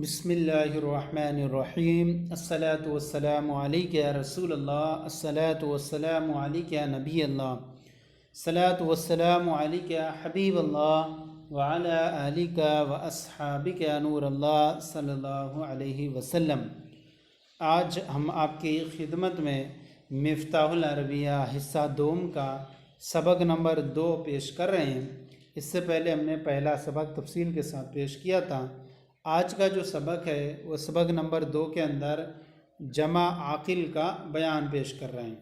بسم اللہ الرحمن الرحیم الصلاۃ والسلام علیک یا رسول اللہ الصلاۃ والسلام علیک یا نبی اللہ الصلاۃ والسلام علیک یا حبیب اللہ وعلی آلک و اصحابک یا نور اللہ صلی اللہ علیہ وسلم۔ آج ہم آپ کی خدمت میں مفتاح العربیہ حصہ دوم کا سبق نمبر 2 پیش کر رہے ہیں۔ اس سے پہلے ہم نے پہلا سبق تفصیل کے ساتھ پیش کیا تھا۔ آج کا جو سبق ہے وہ سبق نمبر 2 کے اندر جمع عاقل کا بیان پیش کر رہے ہیں،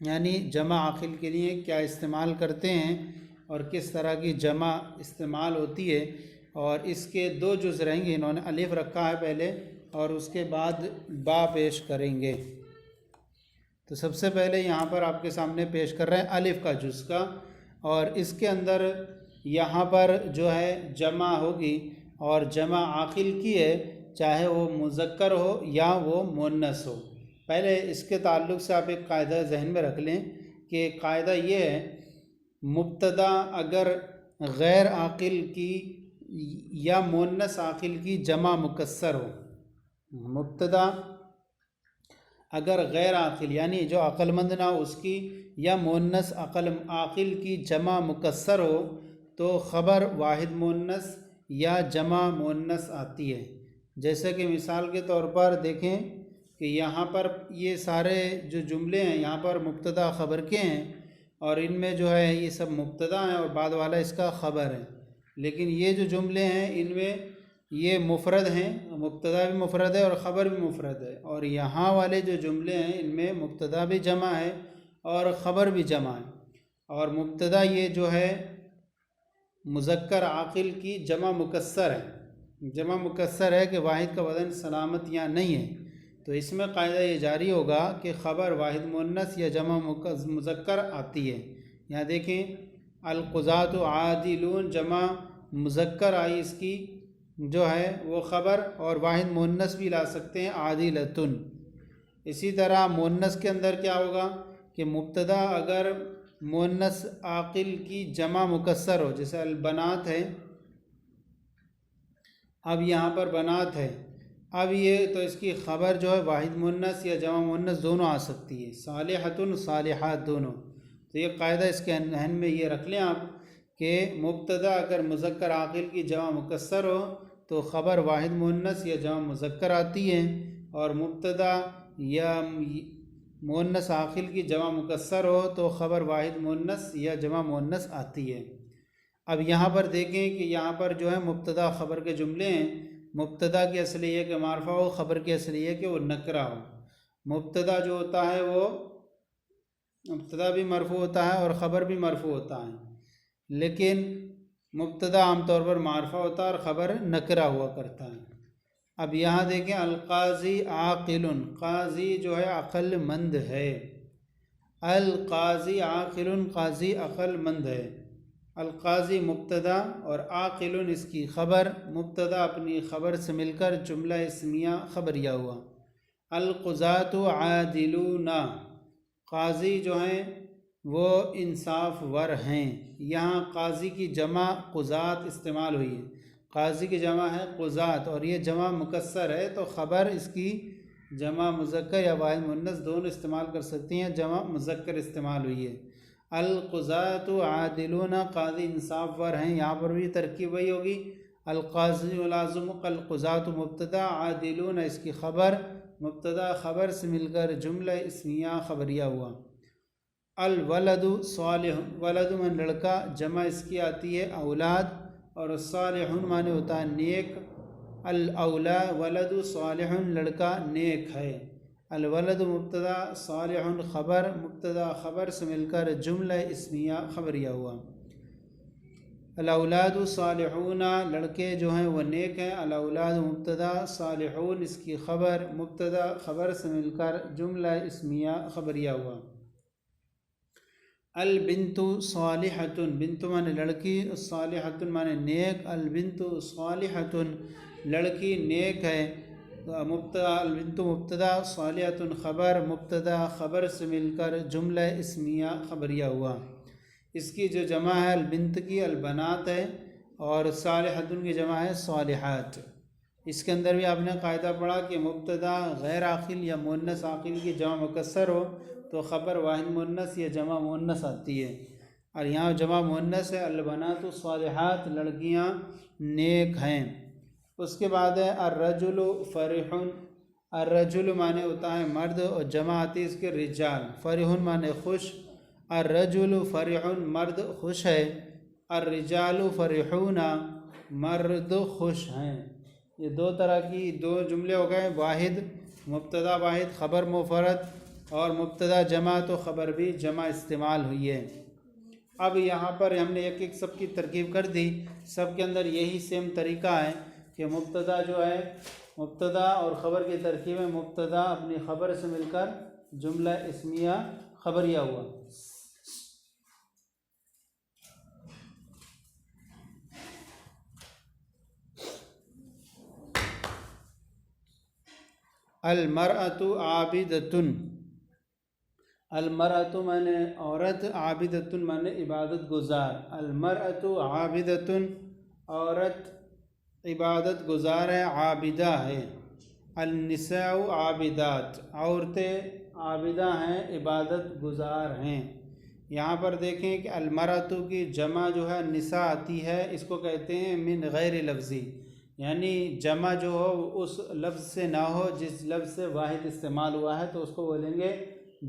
یعنی جمع عاقل کے لیے کیا استعمال کرتے ہیں اور کس طرح کی جمع استعمال ہوتی ہے، اور اس کے 2 جز رہیں گے۔ انہوں نے الف رکھا ہے پہلے اور اس کے بعد با پیش کریں گے۔ تو سب سے پہلے یہاں پر آپ کے سامنے پیش کر رہے ہیں الف کا جز کا، اور اس کے اندر یہاں پر جو ہے جمع ہوگی اور جمع عاقل کی ہے، چاہے وہ مذکر ہو یا وہ مؤنث ہو۔ پہلے اس کے تعلق سے آپ ایک قاعدہ ذہن میں رکھ لیں کہ قاعدہ یہ ہے، مبتدا اگر غیر عاقل کی یا مؤنث عاقل کی جمع مکسر ہو، مبتدا اگر غیر عاقل یعنی جو عقل مند نہ ہو اس کی، یا مؤنث عاقل کی جمع مکسر ہو، تو خبر واحد مؤنث یا جمع مؤنث آتی ہے۔ جیسے کہ مثال کے طور پر دیکھیں کہ یہاں پر یہ سارے جو جملے ہیں یہاں پر مبتدا خبر کے ہیں، اور ان میں جو ہے یہ سب مبتدا ہیں اور بعد والا اس کا خبر ہے، لیکن یہ جو جملے ہیں ان میں یہ مفرد ہیں، مبتدا بھی مفرد ہے اور خبر بھی مفرد ہے، اور یہاں والے جو جملے ہیں ان میں مبتدا بھی جمع ہے اور خبر بھی جمع ہے، اور مبتدا یہ جو ہے مذکر عاقل کی جمع مکسر ہے، جمع مکسر ہے کہ واحد کا وزن سلامت یا نہیں ہے۔ تو اس میں قاعدہ یہ جاری ہوگا کہ خبر واحد مؤنث یا جمع مذکر آتی ہے۔ یہاں دیکھیں القضاۃ عادلون جمع مذکر آئی، اس کی جو ہے وہ خبر، اور واحد مؤنث بھی لا سکتے ہیں عادلتن۔ اسی طرح مؤنث کے اندر کیا ہوگا کہ مبتدا اگر مؤنث عاقل کی جمع مکسر ہو، جیسے البنات ہے، اب یہاں پر بنات ہے، اب یہ تو اس کی خبر جو ہے واحد مؤنث یا جمع مؤنث دونوں آ سکتی ہے، صالحتن صالحات دونوں۔ تو یہ قاعدہ اس کے ذہن میں یہ رکھ لیں آپ کہ مبتدا اگر مذکر عاقل کی جمع مکسر ہو تو خبر واحد مؤنث یا جمع مذکر آتی ہے، اور مبتدا یا مؤنث عاقل کی جمع مکسر ہو تو خبر واحد مؤنث یا جمع مؤنث آتی ہے۔ اب یہاں پر دیکھیں کہ یہاں پر جو ہے مبتدا خبر کے جملے ہیں۔ مبتدا کی اصل یہ کہ معرفہ ہو، خبر کی اصل یہ کہ وہ نکرہ ہو۔ مبتدا جو ہوتا ہے وہ مبتدا بھی مرفوع ہوتا ہے اور خبر بھی مرفوع ہوتا ہے، لیکن مبتدا عام طور پر معرفہ ہوتا ہے اور خبر نکرہ ہوا کرتا ہے۔ اب یہاں دیکھیں القاضی عاقل، قاضی جو ہے عقل مند ہے، القاضی عاقل، قاضی عقل مند ہے۔ القاضی مبتدا اور عاقل اس کی خبر، مبتدا اپنی خبر سے مل کر جملہ اسمیہ خبریہ ہوا۔ القضاۃ عادلون، قاضی جو ہیں وہ انصاف ور ہیں۔ یہاں قاضی کی جمع قضات استعمال ہوئی ہے، قاضی کی جمع ہے قضات اور یہ جمع مکسر ہے، تو خبر اس کی جمع مذکر یا واحد مؤنث دونوں استعمال کر سکتی ہیں، جمع مذکر استعمال ہوئی ہے۔ القضاۃ عادلون، قاضی انصاف ور ہیں، یہاں پر بھی ترکیب وہی ہوگی، القاضی لازم القضاۃ مبتدا، عادلون اس کی خبر، مبتدا خبر سے مل کر جملہ اسمیہ خبریہ ہوا۔ الولد صالح، ولد من لڑکا، جمع اس کی آتی ہے اولاد، اور صالح معنی ہوتا ہے نیک۔ الاولا ولد صالح، لڑکا نیک ہے۔ الولد مبتدا، صالح خبر، مبتدا خبر سے مل کر جملہ اسمیہ خبریہ ہوا۔ الاولاد صالحون، لڑکے جو ہیں وہ نیک ہیں۔ الاولاد مبتدا، صالحون اس کی خبر، مبتدا خبر سے مل کر جملہ اسمیہ خبریہ ہوا۔ البنت صالحۃ، بنت معنی لڑکی، صالحۃ معنی نیک۔ البنت صالحۃ، لڑکی نیک ہے۔ مبتدا البنت مبتدا، صالحۃ خبر، مبتدا خبر سے مل کر جملہ اسمیہ خبریہ ہوا۔ اس کی جو جمع ہے البنت کی البنات ہے، اور صالحۃ کی جمع ہے صالحات۔ اس کے اندر بھی آپ نے قاعدہ پڑھا کہ مبتدا غیر عاقل یا مؤنث عاقل کی جمع مکسر ہو تو خبر واحد مؤنث یا جمع مؤنث آتی ہے، اور یہاں جمع مؤنث ہے البنات الصالحات، لڑکیاں نیک ہیں۔ اس کے بعد ہے الرجل فرح، الرجل معنی ہوتا ہے مرد اور جمع آتی ہے اس کے رجال، فرح معنی خوش، الرجل فرح مرد خوش ہے، الرجال فرحون مرد خوش ہیں۔ یہ دو طرح کی دو جملے ہو گئے، واحد مبتدا واحد خبر مفرد، اور مبتدا جمع تو خبر بھی جمع استعمال ہوئی ہے۔ اب یہاں پر ہم نے ایک ایک سب کی ترکیب کر دی، سب کے اندر یہی سیم طریقہ ہے کہ مبتدا جو ہے مبتدا اور خبر کی ترکیب میں مبتدا اپنی خبر سے مل کر جملہ اسمیہ خبریہ ہوا۔ المرأۃ عابدۃ، المرأۃ مانے عورت، عابدۃ مانے عبادت گزار، المرأۃ عابدۃ عورت عبادت گزار ہے، عابدہ ہے، النساء عابدات عورتیں عابدہ ہیں، عبادت گزار ہیں۔ یہاں پر دیکھیں کہ المرأۃ کی جمع جو ہے نساء آتی ہے، اس کو کہتے ہیں من غیر لفظی، یعنی جمع جو ہو اس لفظ سے نہ ہو جس لفظ سے واحد استعمال ہوا ہے تو اس کو بولیں گے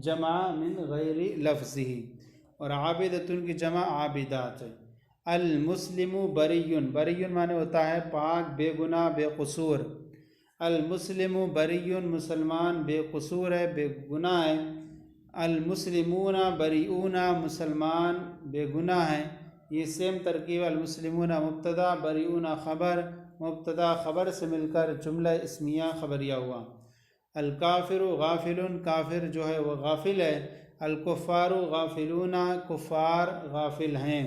جمع من غیر لفظی، اور عابدۃ کی جمع عابدات ہے۔ المسلم بری، بری معنی ہوتا ہے پاک، بے گناہ، بے قصور، المسلم بری مسلمان بے قصور ہے، بے گناہ ہے، المسلمون بریئون مسلمان بے گناہ ہیں۔ یہ سیم ترکیب المسلمون مبتدا بریئون خبر، مبتدا خبر سے مل کر جملہ اسمیہ خبریہ ہوا۔ الکافر غافل، کافر جو ہے وہ غافل ہے، الکفار غافلون کفار غافل ہیں۔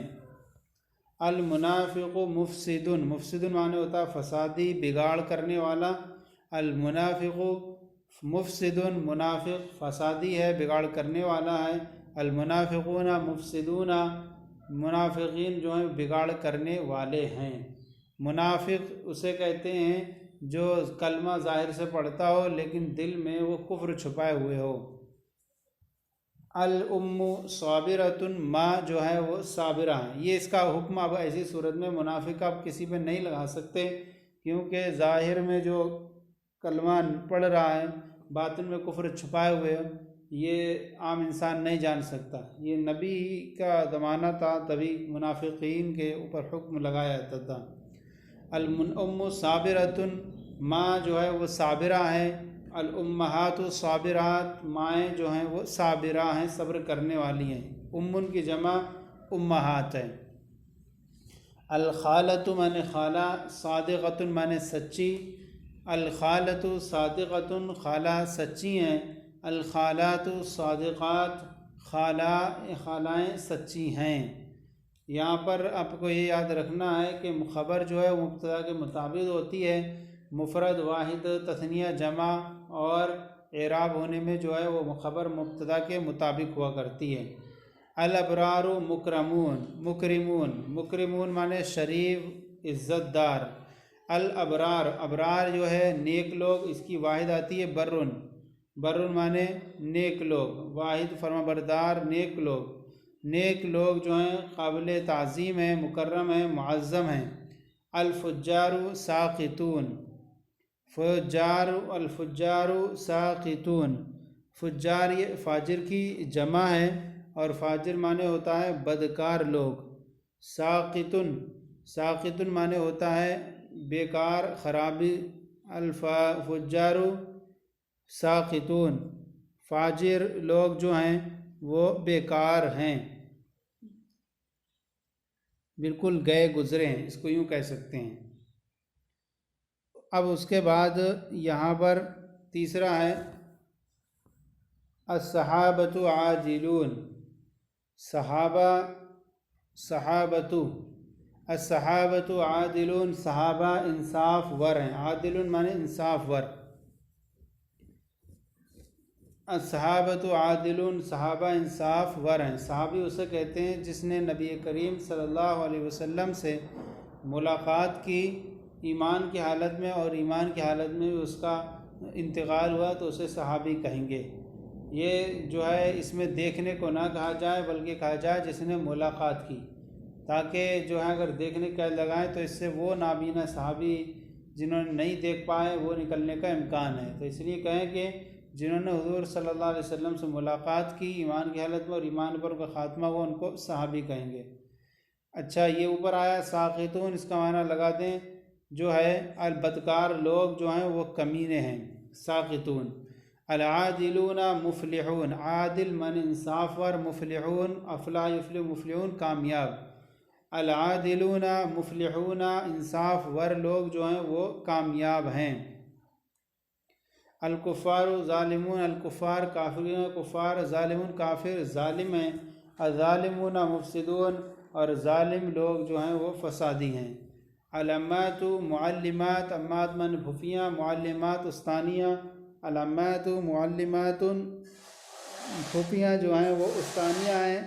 المنافق مفسد، مفسد معنی ہوتا ہے فسادی، بگاڑ کرنے والا، المنافق مفسد منافق فسادی ہے، بگاڑ کرنے والا ہے، المنافقون مفسدون منافقین جو ہیں بگاڑ کرنے والے ہیں۔ منافق اسے کہتے ہیں جو کلمہ ظاہر سے پڑھتا ہو لیکن دل میں وہ کفر چھپائے ہوئے ہو۔ الام صابرۃ، ماں جو ہے وہ صابرہ ہیں۔ یہ اس کا حکم اب ایسی صورت میں منافق آپ کسی پہ نہیں لگا سکتے، کیونکہ ظاہر میں جو کلمہ پڑھ رہا ہے باطن میں کفر چھپائے ہوئے ہو، یہ عام انسان نہیں جان سکتا۔ یہ نبی کا زمانہ تھا تبھی منافقین کے اوپر حکم لگایا جاتا تھا۔ الام صابرۃ، ماں جو ہے وہ صابرہ ہیں، الامہات صابرات، مائیں جو ہیں وہ صابرہ ہیں، صبر کرنے والی ہیں، امن کی جمع امہات ہے۔ الخالۃ مانے خالہ، صادقۃ مانے سچی، الخالۃ صادقۃ خالہ سچی ہیں، الخالات صادقات خالائیں سچی ہیں۔ یہاں پر آپ کو یہ یاد رکھنا ہے کہ خبر جو ہے مبتدا کے مطابق ہوتی ہے، مفرد واحد تثنیہ جمع اور اعراب ہونے میں جو ہے وہ خبر مبتدا کے مطابق ہوا کرتی ہے۔ الابرار مکرمون، مکرمون، مکرمون مانے شریف عزت دار، الابرار ابرار جو ہے نیک لوگ، اس کی واحد آتی ہے برن، برن مانے نیک لوگ، واحد فرما بردار نیک لوگ، نیک لوگ جو ہیں قابل تعظیم ہیں، مکرم ہیں، معظم ہیں۔ الفجار ساقطون، فجار الفجار ساقطون، فجار یہ فاجر کی جمع ہے اور فاجر معنی ہوتا ہے بدکار لوگ، ساقطن ساقطن معنی ہوتا ہے بیکار خرابی، الفجار ساقطون فاجر لوگ جو ہیں وہ بیکار ہیں، بالکل گئے گزرے ہیں، اس کو یوں کہہ سکتے ہیں۔ اب اس کے بعد یہاں پر تیسرا ہے الصحابۃ عاجلون، صحابہ صحابۃ، الصحابۃ عادلون صحابہ انصاف ور ہیں، عادلون معنی انصاف ور، الصحابۃ عادلون صحابہ انصاف ور ہیں۔ صحابی اسے کہتے ہیں جس نے نبی کریم صلی اللہ علیہ وسلم سے ملاقات کی ایمان کی حالت میں اور ایمان کی حالت میں بھی اس کا انتقال ہوا تو اسے صحابی کہیں گے۔ یہ جو ہے اس میں دیکھنے کو نہ کہا جائے بلکہ کہا جائے جس نے ملاقات کی، تاکہ جو ہے اگر دیکھنے کا لگائیں تو اس سے وہ نابینا صحابی جنہوں نے نہیں دیکھ پائے وہ نکلنے کا امکان ہے، تو اس لیے کہیں کہ جنہوں نے حضور صلی اللہ علیہ وسلم سے ملاقات کی ایمان کی حالت میں اور ایمان پر ان کا خاتمہ ہوا ان کو صحابی کہیں گے۔ اچھا، یہ اوپر آیا ساقطون، اس کا معنی لگا دیں جو ہے البدکار لوگ جو ہیں وہ کمینے ہیں، ساقطون۔ العادلون مفلحون، عادل من انصاف ور، مفلحون افلاح یفلح مفلحون کامیاب، العادلون مفلحون انصاف ور لوگ جو ہیں وہ کامیاب ہیں۔ الکفار ظالمون، الکفار کافرین، کفار ظالمون کافر ظالم ہیں، الظالمون مفسدون اور ظالم لوگ جو ہیں وہ فسادی ہیں۔ الامات معلمات، امات من پھوپھیاں، معلمات استانیہ، الامات معلمات پھوپھیاں جو ہیں وہ استانیہ ہیں،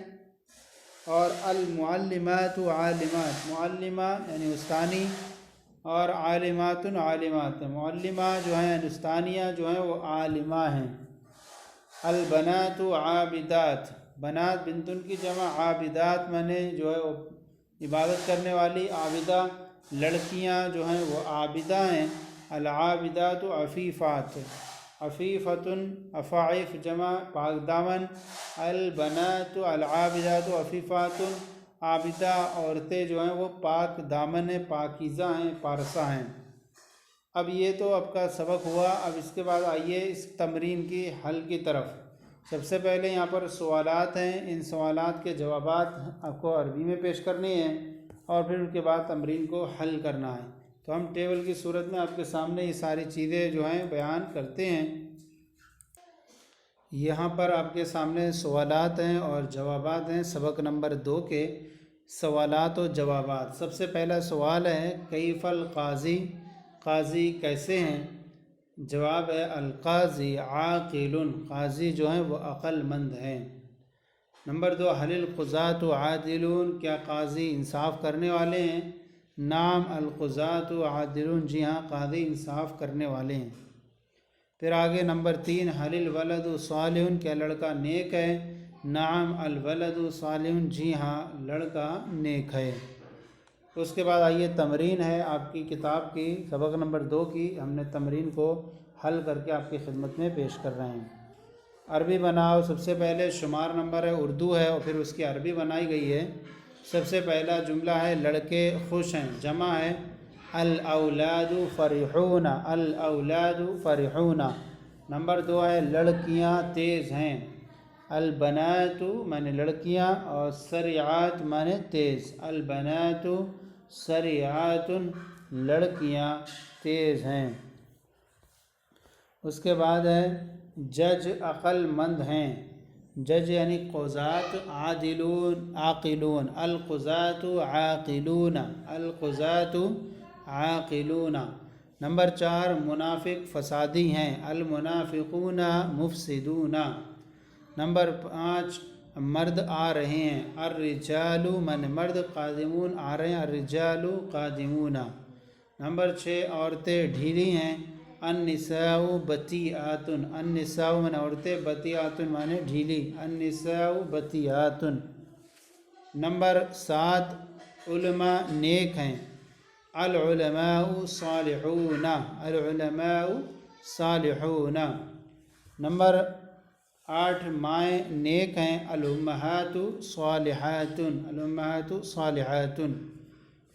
اور المعلمات عالمات، معلمہ یعنی استانی اور عالمات عالمات، معلمہ جو ہیں استانیہ جو ہیں وہ عالمہ ہیں۔ البنات عابدات، بنات بنتن کی جمع، عابدات منے جو ہے وہ عبادت کرنے والی، عابدہ لڑکیاں جو ہیں وہ عابدہ ہیں۔ العابدات عفیفات، عفیفۃ افاعف جمع پاک دامن، البنات العابدات عفیفات، عابدہ عورتیں جو ہیں وہ پاک دامن ہیں، پاکیزہ ہیں، پارسہ ہیں۔ اب یہ تو آپ کا سبق ہوا، اب اس کے بعد آئیے اس تمرین کی حل کی طرف۔ سب سے پہلے یہاں پر سوالات ہیں، ان سوالات کے جوابات آپ کو عربی میں پیش کرنے ہیں اور پھر ان کے بعد تمرین کو حل کرنا ہے۔ تو ہم ٹیبل کی صورت میں آپ کے سامنے یہ ساری چیزیں جو ہیں بیان کرتے ہیں۔ یہاں پر آپ کے سامنے سوالات ہیں اور جوابات ہیں، سبق نمبر 2 کے سوالات و جوابات۔ سب سے پہلا سوال ہے کیف القاضی، قاضی کیسے ہیں؟ جواب ہے القاضی عاقل، قاضی جو ہیں وہ عقل مند ہیں۔ نمبر 2 هل القضاة عادلون، کیا قاضی انصاف کرنے والے ہیں؟ نعم القضاة عادلون، جی ہاں قاضی انصاف کرنے والے ہیں۔ پھر آگے نمبر 3 هل الولد صالح، کیا لڑکا نیک ہے؟ نعم الولد صالح، جی ہاں لڑکا نیک ہے۔ اس کے بعد آئیے تمرین ہے آپ کی کتاب کی، سبق نمبر 2 کی، ہم نے تمرین کو حل کر کے آپ کی خدمت میں پیش کر رہے ہیں۔ عربی بناؤ، سب سے پہلے شمار نمبر ہے اردو ہے اور پھر اس کی عربی بنائی گئی ہے۔ سب سے پہلا جملہ ہے لڑکے خوش ہیں، جمع ہے الاولاد فرحون، الاولاد فرحون۔ نمبر 2 ہے لڑکیاں تیز ہیں، البنات مانے لڑکیاں اور سریعات مانے تیز، البنات سریعات، لڑکیاں تیز ہیں۔ اس کے بعد ہے جج عقل مند ہیں، جج یعنی قضات عادلون عاقلون، القضات عاقلون، القضات عاقلون۔ نمبر 4 منافق فسادی ہیں، المنافقون مفسدون۔ نمبر 5 مرد آ رہے ہیں، الرجال من مرد، قادمون آ رہے ہیں، الرجال قادمون۔ نمبر 6 عورتیں ڈھیلی ہیں، النساء بطیئات، النساء من عورتیں، بطیئات مانے ڈھیلی، النساء بطیئات۔ نمبر 7 علماء نیک ہیں، العلماء صالحون، العلماء صالحون۔ نمبر 8 مائیں نیک ہیں، الامہات صالحات، الامہات صالحات۔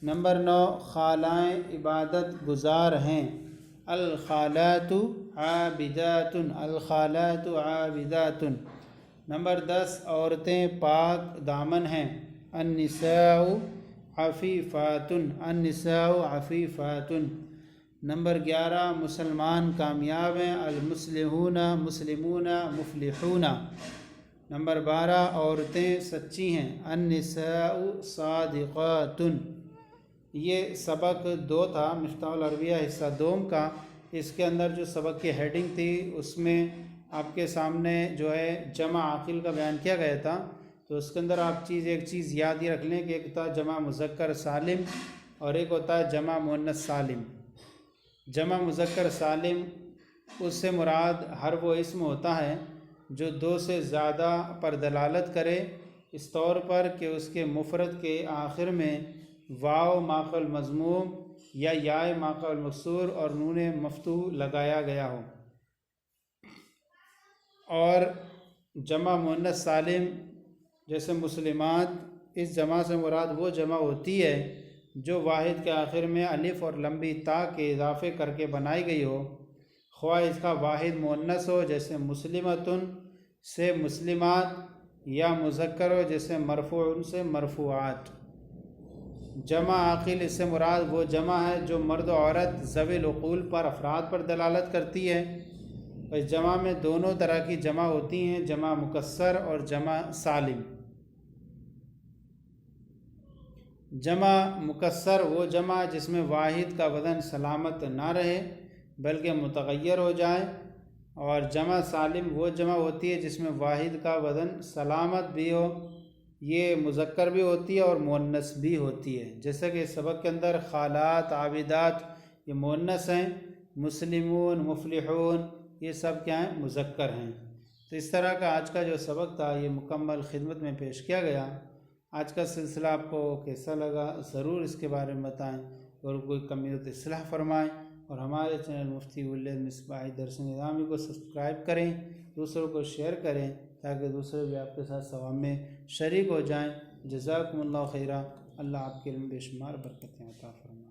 نمبر 9 خالائیں عبادت گزار ہیں، الخالات عابدات، الخالات عابدات۔ نمبر 10 عورتیں پاک دامن ہیں، النساء عفیفات، النساء عفیفات۔ نمبر 11 مسلمان کامیاب ہیں، المسلمون مسلمون مفلحون۔ نمبر 12 عورتیں سچی ہیں، النساء صادقات۔ یہ سبق 2 تھا مفتاح العربیہ حصہ دوم کا۔ اس کے اندر جو سبق کی ہیڈنگ تھی اس میں آپ کے سامنے جو ہے جمع عاقل کا بیان کیا گیا تھا، تو اس کے اندر آپ ایک چیز یاد ہی رکھ لیں کہ ایک تھا جمع مذکر سالم اور ایک ہوتا ہے جمع مؤنث سالم۔ جمع مذکر سالم اس سے مراد ہر وہ اسم ہوتا ہے جو دو سے زیادہ پر دلالت کرے، اس طور پر کہ اس کے مفرد کے آخر میں واو ما قبل المضموم یا یائے ما قبل المکسور اور نون مفتوح لگایا گیا ہو۔ اور جمع مؤنث سالم جیسے مسلمات، اس جمع سے مراد وہ جمع ہوتی ہے جو واحد کے آخر میں الف اور لمبی تا کے اضافے کر کے بنائی گئی ہو، خواہ اس کا واحد مؤنث ہو جیسے مسلمتن سے مسلمات، یا مذکر ہو جیسے مرفوع سے مرفوعات۔ جمع عاقل اس سے مراد وہ جمع ہے جو مرد و عورت ذوی العقول پر افراد پر دلالت کرتی ہے۔ اس جمع میں دونوں طرح کی جمع ہوتی ہیں، جمع مکسر اور جمع سالم۔ جمع مکسر وہ جمع جس میں واحد کا وزن سلامت نہ رہے بلکہ متغیر ہو جائے، اور جمع سالم وہ جمع ہوتی ہے جس میں واحد کا وزن سلامت بھی ہو، یہ مذکر بھی ہوتی ہے اور مؤنث بھی ہوتی ہے۔ جیسا کہ اس سبق کے اندر خالات، عابدات یہ مؤنث ہیں، مسلمون، مفلحون یہ سب کیا ہیں؟ مذکر ہیں۔ تو اس طرح کا آج کا جو سبق تھا یہ مکمل خدمت میں پیش کیا گیا۔ آج کا سلسلہ آپ کو کیسا لگا ضرور اس کے بارے میں بتائیں، اور کوئی کمی ہو تو اصلاح فرمائیں، اور ہمارے چینل مفتی ولید مصباحی درس نظامی کو سبسکرائب کریں، دوسروں کو شیئر کریں تاکہ دوسرے بھی آپ کے ساتھ ثواب میں شریک ہو جائیں۔ جزاکم اللہ خیرہ۔ اللہ آپ کے علم بے شمار برکتیں عطا فرمائے۔